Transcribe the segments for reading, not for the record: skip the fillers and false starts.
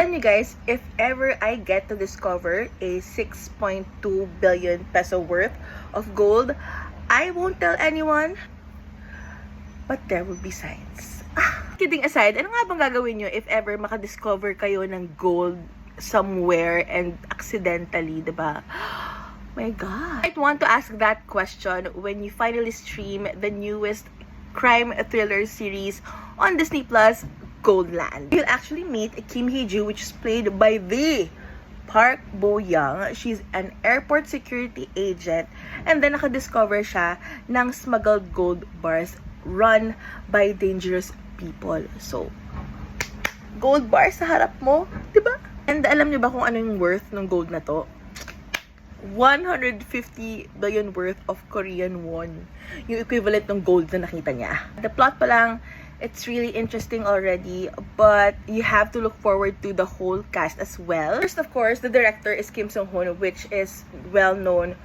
And you guys, if ever I get to discover a 6.2 billion peso worth of gold, I won't tell anyone, but there will be signs. Kidding aside, ano nga bang gagawin nyo if ever makadiscover kayo ng gold somewhere and accidentally, diba? My God. I want to ask that question when you finally stream the newest crime thriller series on Disney Plus, Goldland. You'll actually meet Kim Hee-ju, which is played by the Park Bo-young. She's an airport security agent, and then nakadiscover siya ng smuggled gold bars run by dangerous people. So, gold bars sa harap mo, diba? And alam niyo ba kung ano yung worth ng gold na to? 150 billion worth of Korean won. Yung equivalent ng gold na nakita niya. The plot pa lang, it's really interesting already, but you have to look forward to the whole cast as well. First, of course, the director is Kim Sung-hoon, which is well known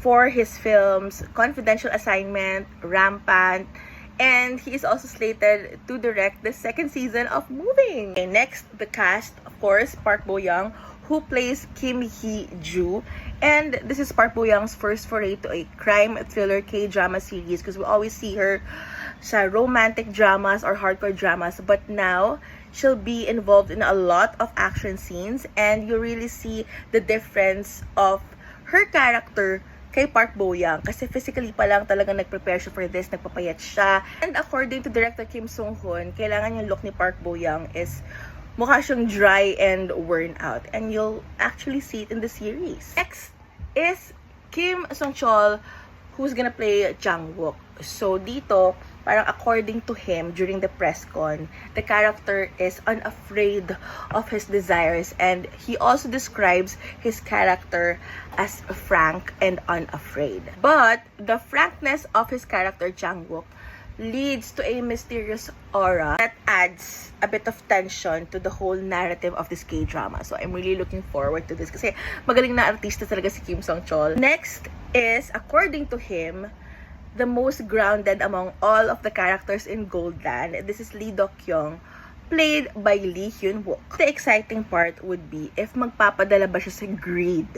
for his films Confidential Assignment, Rampant, and he is also slated to direct the second season of Moving. Okay, next, the cast, of course, Park Bo-young, who plays Kim Hee-ju. And this is Park Bo-young's first foray to a crime thriller K-drama series, because we always see her sa romantic dramas or hardcore dramas, but now she'll be involved in a lot of action scenes, and you really see the difference of her character kay Park Bo-young, kasi physically pa lang talagang nag-prepare siya for this, nagpapayat siya. And according to director Kim Sung-hoon, kailangan yung look ni Park Bo-young is mukha siyang dry and worn out, and you'll actually see it in the series. Next is Kim Sung-chol, who's gonna play Jang-wook. So dito, parang according to him during the press con, the character is unafraid of his desires, and he also describes his character as frank and unafraid. But the frankness of his character, Jang-wook, leads to a mysterious aura that adds a bit of tension to the whole narrative of this K-drama. So I'm really looking forward to this kasi magaling na artista talaga si Kim Sung-chol. Next is, according to him, the most grounded among all of the characters in Goldland. This is Lee Do-kyung, played by Lee Hyun-wook. The exciting part would be if magpapadala ba siya sa greed.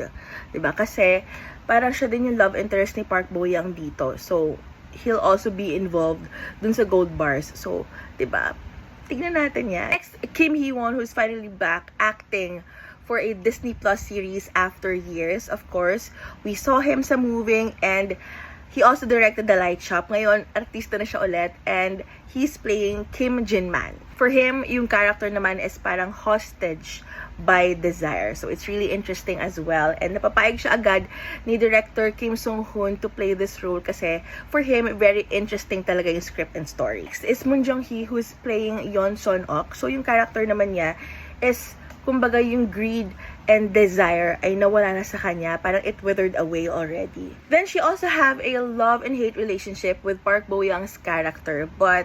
Diba? Kasi parang siya din yung love interest ni Park Bo-young dito. So, he'll also be involved dun sa gold bars. So, diba? Tignan natin yan. Next, Kim Hee-won, who's finally back acting for a Disney Plus series after years. Of course, we saw him sa Moving, and he also directed The Light Shop. Ngayon, artista na siya ulit, and he's playing Kim Jin-man. For him, yung character naman is parang hostage by desire. So, it's really interesting as well. And napapayag siya agad ni director Kim Sung-hoon to play this role kasi for him, very interesting talaga yung script and story. Next is Moon Jung-hee, who's playing Yeon Sun-ok. So, yung character naman niya is, kumbaga, yung greed and desire ay nawala na sa kanya. Parang it withered away already. Then, she also have a love and hate relationship with Park Bo-young's character. But,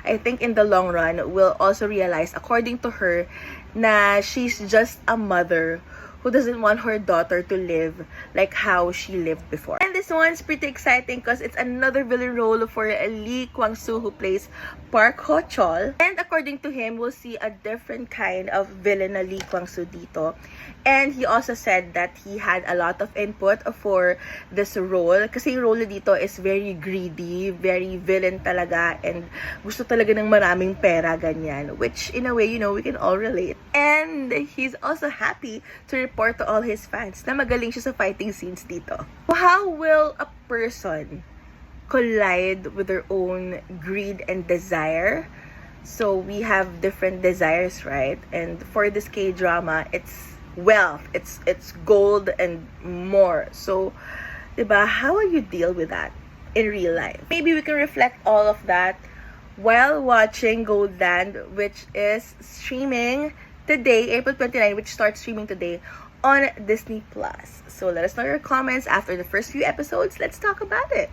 I think in the long run, we'll also realize, according to her, na she's just a mother who doesn't want her daughter to live like how she lived before. And this one's pretty exciting because it's another villain role for Lee Kwang-soo, who plays Park Ho-chol. And according to him, we'll see a different kind of villain na Lee Kwang-soo dito. And he also said that he had a lot of input for this role. Kasi yung role dito is very greedy, very villain talaga, and gusto talaga ng maraming pera, ganyan. Which, in a way, you know, we can all relate. And he's also happy to report to all his fans na magaling siya sa fighting scenes dito. How will a person collide with their own greed and desire? So, we have different desires, right? And for this K-drama, it's wealth, it's gold and more. So, diba, how will you deal with that in real life? Maybe we can reflect all of that while watching Goldland, which is streaming today, April 29, which starts streaming today on Disney Plus. So let us know your comments after the first few episodes. Let's talk about it.